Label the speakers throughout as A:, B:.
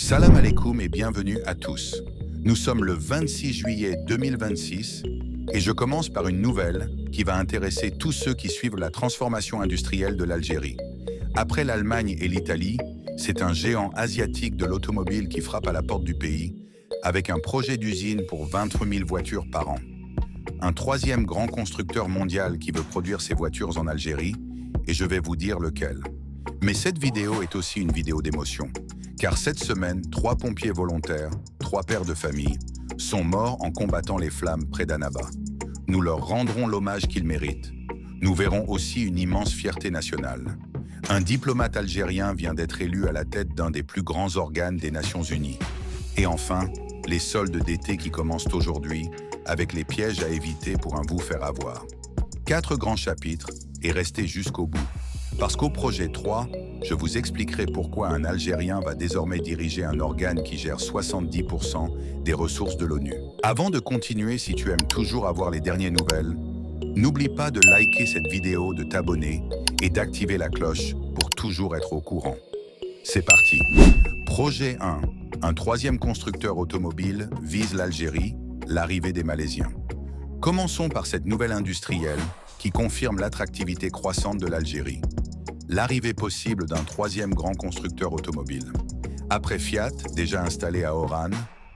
A: Salam alaikum et bienvenue à tous. Nous sommes le 26 juillet 2026 et je commence par une nouvelle qui va intéresser tous ceux qui suivent la transformation industrielle de l'Algérie. Après l'Allemagne et l'Italie, c'est un géant asiatique de l'automobile qui frappe à la porte du pays avec un projet d'usine pour 23 000 voitures par an. Un troisième grand constructeur mondial qui veut produire ses voitures en Algérie et je vais vous dire lequel. Mais cette vidéo est aussi une vidéo d'émotion. Car cette semaine, 3 pompiers volontaires, 3 pères de famille, sont morts en combattant les flammes près d'Annaba. Nous leur rendrons l'hommage qu'ils méritent. Nous verrons aussi une immense fierté nationale. Un diplomate algérien vient d'être élu à la tête d'un des plus grands organes des Nations Unies. Et enfin, les soldes d'été qui commencent aujourd'hui, avec les pièges à éviter pour un vous faire avoir. 4 grands chapitres, et restez jusqu'au bout. Parce qu'au projet 3, je vous expliquerai pourquoi un Algérien va désormais diriger un organe qui gère 70% des ressources de l'ONU. Avant de continuer, si tu aimes toujours avoir les dernières nouvelles, n'oublie pas de liker cette vidéo, de t'abonner et d'activer la cloche pour toujours être au courant. C'est parti. Projet 1. Un troisième constructeur automobile vise l'Algérie, l'arrivée des Malaisiens. Commençons par cette nouvelle industrielle qui confirme l'attractivité croissante de l'Algérie. L'arrivée possible d'un troisième grand constructeur automobile. Après Fiat, déjà installé à Oran,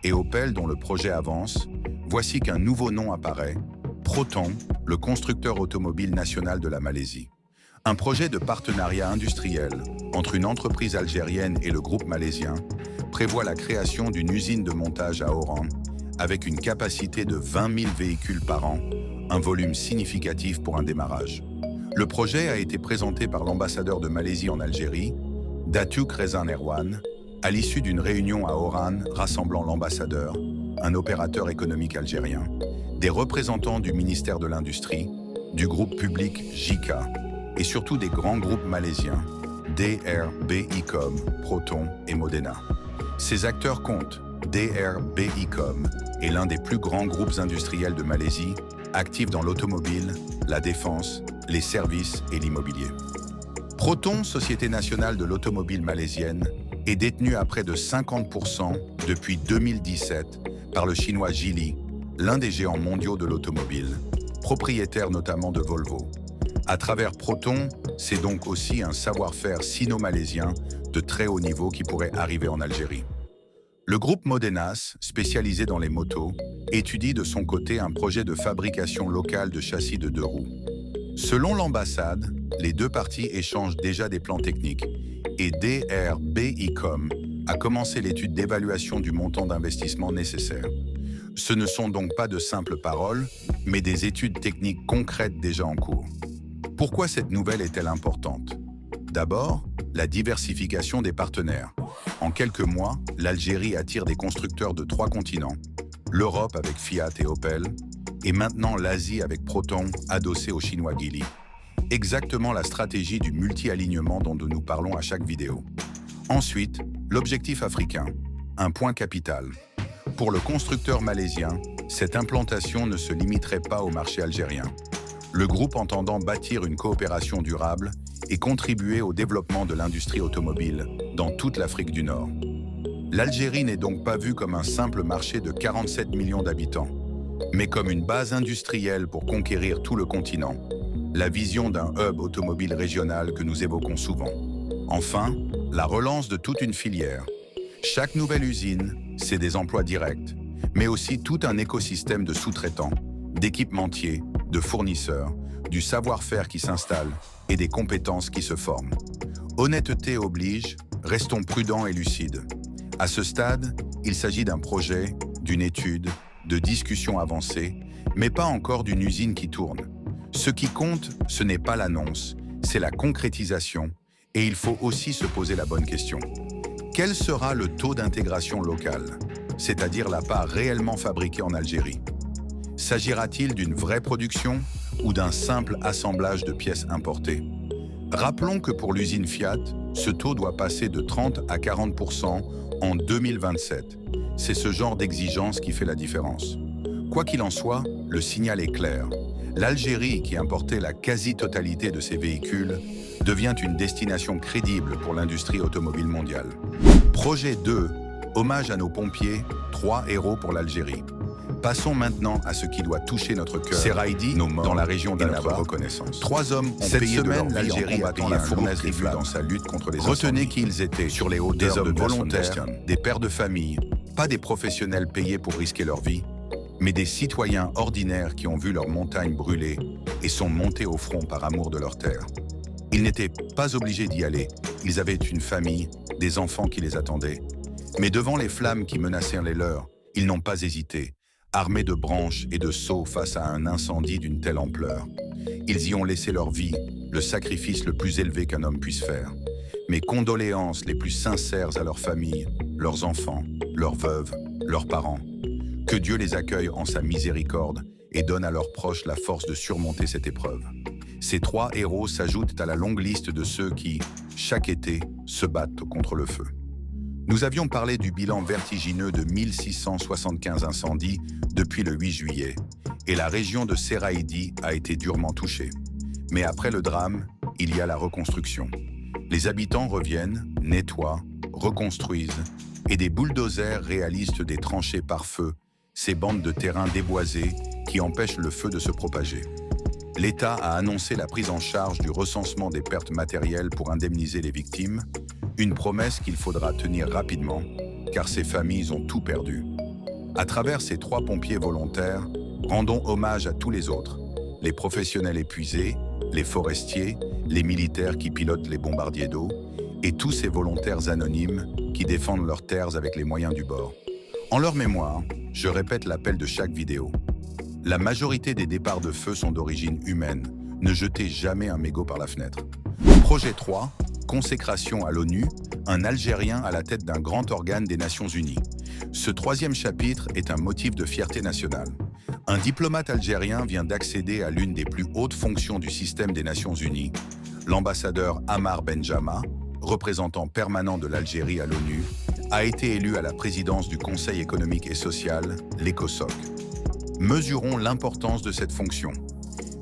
A: et Opel dont le projet avance, voici qu'un nouveau nom apparaît, Proton, le constructeur automobile national de la Malaisie. Un projet de partenariat industriel entre une entreprise algérienne et le groupe malaisien prévoit la création d'une usine de montage à Oran avec une capacité de 20 000 véhicules par an, un volume significatif pour un démarrage. Le projet a été présenté par l'ambassadeur de Malaisie en Algérie, Datuk Rezan Erwan, à l'issue d'une réunion à Oran rassemblant l'ambassadeur, un opérateur économique algérien, des représentants du ministère de l'Industrie, du groupe public JICA et surtout des grands groupes malaisiens, DRBICOM, Proton et Modena. Ces acteurs comptent DRBICOM est l'un des plus grands groupes industriels de Malaisie, actifs dans l'automobile, la défense, les services et l'immobilier. Proton, Société nationale de l'automobile malaisienne, est détenue à près de 50% depuis 2017 par le chinois Geely, l'un des géants mondiaux de l'automobile, propriétaire notamment de Volvo. À travers Proton, c'est donc aussi un savoir-faire sino-malaisien de très haut niveau qui pourrait arriver en Algérie. Le groupe Modenas, spécialisé dans les motos, étudie de son côté un projet de fabrication locale de châssis de 2 roues. Selon l'ambassade, les 2 parties échangent déjà des plans techniques et DRBICOM a commencé l'étude d'évaluation du montant d'investissement nécessaire. Ce ne sont donc pas de simples paroles, mais des études techniques concrètes déjà en cours. Pourquoi cette nouvelle est-elle importante? D'abord, la diversification des partenaires. En quelques mois, l'Algérie attire des constructeurs de 3 continents, l'Europe avec Fiat et Opel, et maintenant l'Asie avec Proton, adossé au chinois Geely. Exactement la stratégie du multi-alignement dont nous parlons à chaque vidéo. Ensuite, l'objectif africain, un point capital. Pour le constructeur malaisien, cette implantation ne se limiterait pas au marché algérien. Le groupe entendant bâtir une coopération durable et contribuer au développement de l'industrie automobile dans toute l'Afrique du Nord. L'Algérie n'est donc pas vue comme un simple marché de 47 millions d'habitants, mais comme une base industrielle pour conquérir tout le continent, la vision d'un hub automobile régional que nous évoquons souvent. Enfin, la relance de toute une filière. Chaque nouvelle usine, c'est des emplois directs, mais aussi tout un écosystème de sous-traitants, d'équipementiers, de fournisseurs, du savoir-faire qui s'installe et des compétences qui se forment. Honnêteté oblige, restons prudents et lucides. À ce stade, il s'agit d'un projet, d'une étude, de discussions avancées, mais pas encore d'une usine qui tourne. Ce qui compte, ce n'est pas l'annonce, c'est la concrétisation, et il faut aussi se poser la bonne question. Quel sera le taux d'intégration locale, c'est-à-dire la part réellement fabriquée en Algérie? S'agira-t-il d'une vraie production ou d'un simple assemblage de pièces importées? Rappelons que pour l'usine Fiat, ce taux doit passer de 30 à 40% en 2027. C'est ce genre d'exigence qui fait la différence. Quoi qu'il en soit, le signal est clair. L'Algérie, qui importait la quasi-totalité de ses véhicules, devient une destination crédible pour l'industrie automobile mondiale. Projet 2. Hommage à nos pompiers, 3 héros pour l'Algérie. Passons maintenant à ce qui doit toucher notre cœur. Seraïdi, nos morts, dans la région d'Annaba, reconnaissance. 3 hommes ont
B: Cette
A: payé
B: semaine,
A: de leur vie
B: l'Algérie
A: en combattant
B: a
A: la
B: payé un
A: fournaise
B: lourd
A: des
B: tribut
A: flammes
B: dans
A: sa lutte contre les
B: Retenez
A: incendies. Qu'ils étaient sur les hauteurs
B: des hommes
A: de
B: volontaires,
A: volontaires, des pères de famille, pas des professionnels payés pour risquer leur vie, mais des citoyens ordinaires qui ont vu leur montagne brûler et sont montés au front par amour de leur terre. Ils n'étaient pas obligés d'y aller, ils avaient une famille, des enfants qui les attendaient. Mais devant les flammes qui menaçaient les leurs, ils n'ont pas hésité, armés de branches et de seaux face à un incendie d'une telle ampleur. Ils y ont laissé leur vie, le sacrifice le plus élevé qu'un homme puisse faire. Mes condoléances les plus sincères à leurs familles, leurs enfants, leurs veuves, leurs parents. Que Dieu les accueille en sa miséricorde et donne à leurs proches la force de surmonter cette épreuve. Ces 3 héros s'ajoutent à la longue liste de ceux qui, chaque été, se battent contre le feu. Nous avions parlé du bilan vertigineux de 1675 incendies depuis le 8 juillet, et la région de Seraïdi a été durement touchée. Mais après le drame, il y a la reconstruction. Les habitants reviennent, nettoient, reconstruisent, et des bulldozers réalisent des tranchées par feu, ces bandes de terrain déboisées qui empêchent le feu de se propager. L'État a annoncé la prise en charge du recensement des pertes matérielles pour indemniser les victimes, une promesse qu'il faudra tenir rapidement, car ces familles ont tout perdu. À travers ces 3 pompiers volontaires, rendons hommage à tous les autres, les professionnels épuisés, les forestiers, les militaires qui pilotent les bombardiers d'eau, et tous ces volontaires anonymes qui défendent leurs terres avec les moyens du bord. En leur mémoire, je répète l'appel de chaque vidéo. La majorité des départs de feu sont d'origine humaine. Ne jetez jamais un mégot par la fenêtre. Projet 3, consécration à l'ONU, un Algérien à la tête d'un grand organe des Nations Unies. Ce 3e chapitre est un motif de fierté nationale. Un diplomate algérien vient d'accéder à l'une des plus hautes fonctions du système des Nations Unies. L'ambassadeur Ammar Benjama, représentant permanent de l'Algérie à l'ONU, a été élu à la présidence du Conseil économique et social, l'ECOSOC. Mesurons l'importance de cette fonction.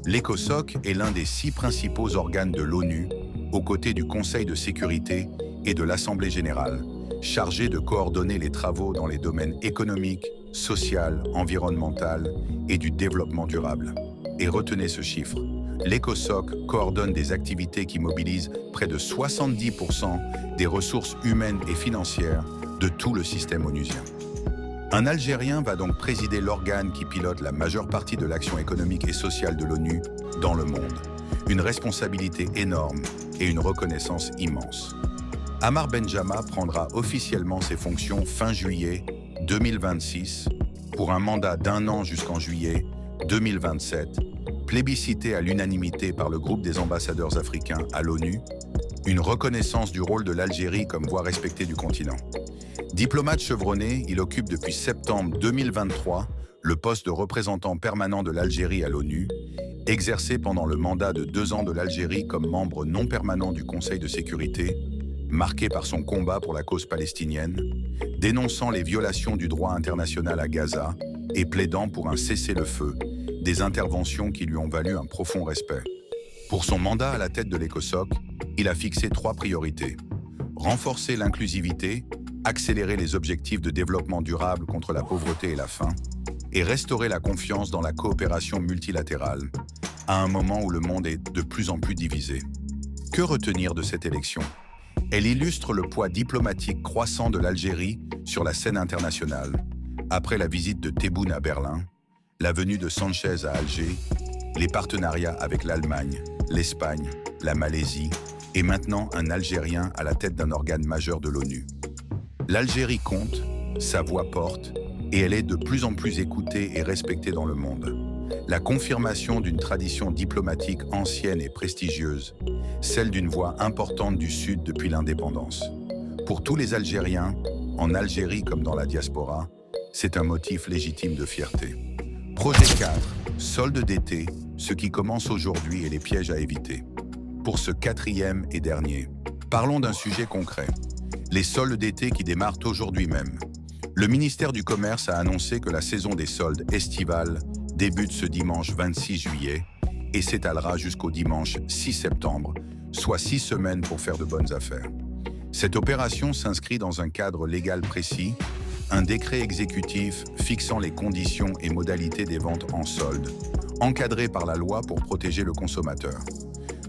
A: L'ECOSOC est l'un des 6 principaux organes de l'ONU, aux côtés du Conseil de sécurité et de l'Assemblée générale, chargé de coordonner les travaux dans les domaines économiques, social, environnemental et du développement durable. Et retenez ce chiffre, l'ECOSOC coordonne des activités qui mobilisent près de 70% des ressources humaines et financières de tout le système onusien. Un Algérien va donc présider l'organe qui pilote la majeure partie de l'action économique et sociale de l'ONU dans le monde. Une responsabilité énorme et une reconnaissance immense. Ammar Benjama prendra officiellement ses fonctions fin juillet 2026 pour un mandat d'1 an jusqu'en juillet 2027, plébiscité à l'unanimité par le groupe des ambassadeurs africains à l'ONU, une reconnaissance du rôle de l'Algérie comme voix respectée du continent. Diplomate chevronné, il occupe depuis septembre 2023 le poste de représentant permanent de l'Algérie à l'ONU, exercé pendant le mandat de 2 ans de l'Algérie comme membre non permanent du Conseil de sécurité, marqué par son combat pour la cause palestinienne, dénonçant les violations du droit international à Gaza et plaidant pour un cessez-le-feu, des interventions qui lui ont valu un profond respect. Pour son mandat à la tête de l'ECOSOC, il a fixé 3 priorités. Renforcer l'inclusivité, accélérer les objectifs de développement durable contre la pauvreté et la faim, et restaurer la confiance dans la coopération multilatérale, à un moment où le monde est de plus en plus divisé. Que retenir de cette élection? Elle illustre le poids diplomatique croissant de l'Algérie sur la scène internationale, après la visite de Tebboune à Berlin, la venue de Sanchez à Alger, les partenariats avec l'Allemagne, l'Espagne, la Malaisie, et maintenant un Algérien à la tête d'un organe majeur de l'ONU. L'Algérie compte, sa voix porte, et elle est de plus en plus écoutée et respectée dans le monde. La confirmation d'une tradition diplomatique ancienne et prestigieuse, celle d'une voix importante du Sud depuis l'indépendance. Pour tous les Algériens, en Algérie comme dans la diaspora, c'est un motif légitime de fierté. Projet 4, solde d'été, ce qui commence aujourd'hui et les pièges à éviter. Pour ce 4e et dernier, parlons d'un sujet concret. Les soldes d'été qui démarrent aujourd'hui même. Le ministère du Commerce a annoncé que la saison des soldes estivales débute ce dimanche 26 juillet et s'étalera jusqu'au dimanche 6 septembre, soit 6 semaines pour faire de bonnes affaires. Cette opération s'inscrit dans un cadre légal précis, un décret exécutif fixant les conditions et modalités des ventes en solde, encadré par la loi pour protéger le consommateur.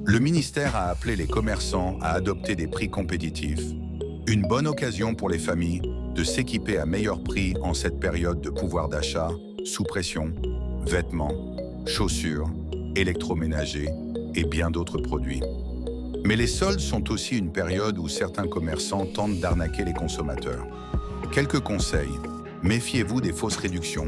A: Le ministère a appelé les commerçants à adopter des prix compétitifs, une bonne occasion pour les familles de s'équiper à meilleur prix en cette période de pouvoir d'achat, sous pression, vêtements, chaussures, électroménagers et bien d'autres produits. Mais les soldes sont aussi une période où certains commerçants tentent d'arnaquer les consommateurs. Quelques conseils. Méfiez-vous des fausses réductions.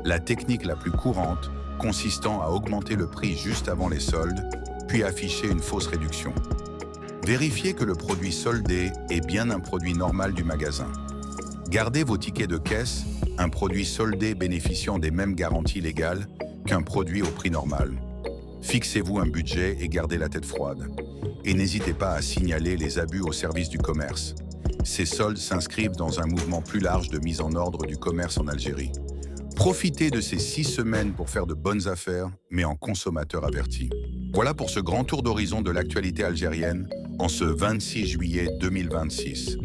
A: La technique la plus courante consistant à augmenter le prix juste avant les soldes, puis afficher une fausse réduction. Vérifiez que le produit soldé est bien un produit normal du magasin. Gardez vos tickets de caisse, un produit soldé bénéficiant des mêmes garanties légales qu'un produit au prix normal. Fixez-vous un budget et gardez la tête froide. Et n'hésitez pas à signaler les abus au service du commerce. Ces soldes s'inscrivent dans un mouvement plus large de mise en ordre du commerce en Algérie. Profitez de ces 6 semaines pour faire de bonnes affaires, mais en consommateur averti. Voilà pour ce grand tour d'horizon de l'actualité algérienne en ce 26 juillet 2026.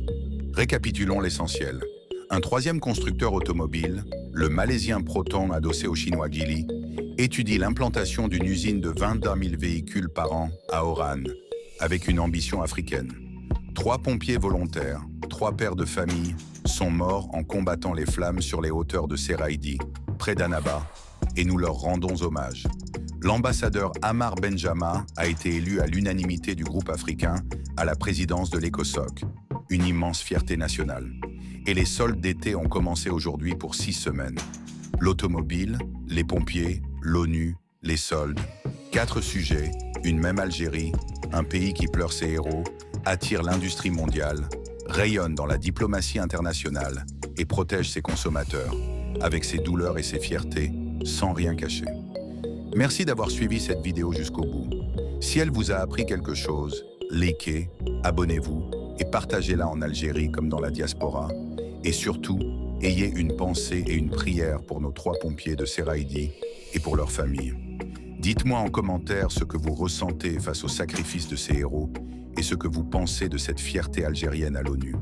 A: Récapitulons l'essentiel. Un troisième constructeur automobile, le malaisien Proton adossé au chinois Geely, étudie l'implantation d'une usine de 22 000 véhicules par an à Oran, avec une ambition africaine. 3 pompiers volontaires, 3 pères de famille, sont morts en combattant les flammes sur les hauteurs de Seraïdi, près d'Annaba, et nous leur rendons hommage. L'ambassadeur Ammar Benjama a été élu à l'unanimité du groupe africain à la présidence de l'ECOSOC, une immense fierté nationale. Et les soldes d'été ont commencé aujourd'hui pour 6 semaines. L'automobile, les pompiers, l'ONU, les soldes. 4 sujets, une même Algérie, un pays qui pleure ses héros, attire l'industrie mondiale, rayonne dans la diplomatie internationale et protège ses consommateurs, avec ses douleurs et ses fiertés, sans rien cacher. Merci d'avoir suivi cette vidéo jusqu'au bout. Si elle vous a appris quelque chose, likez, abonnez-vous et partagez-la en Algérie comme dans la diaspora. Et surtout, ayez une pensée et une prière pour nos 3 pompiers de Seraïdi et pour leurs familles. Dites-moi en commentaire ce que vous ressentez face au sacrifice de ces héros et ce que vous pensez de cette fierté algérienne à l'ONU.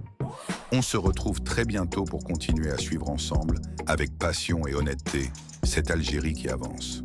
A: On se retrouve très bientôt pour continuer à suivre ensemble, avec passion et honnêteté, cette Algérie qui avance.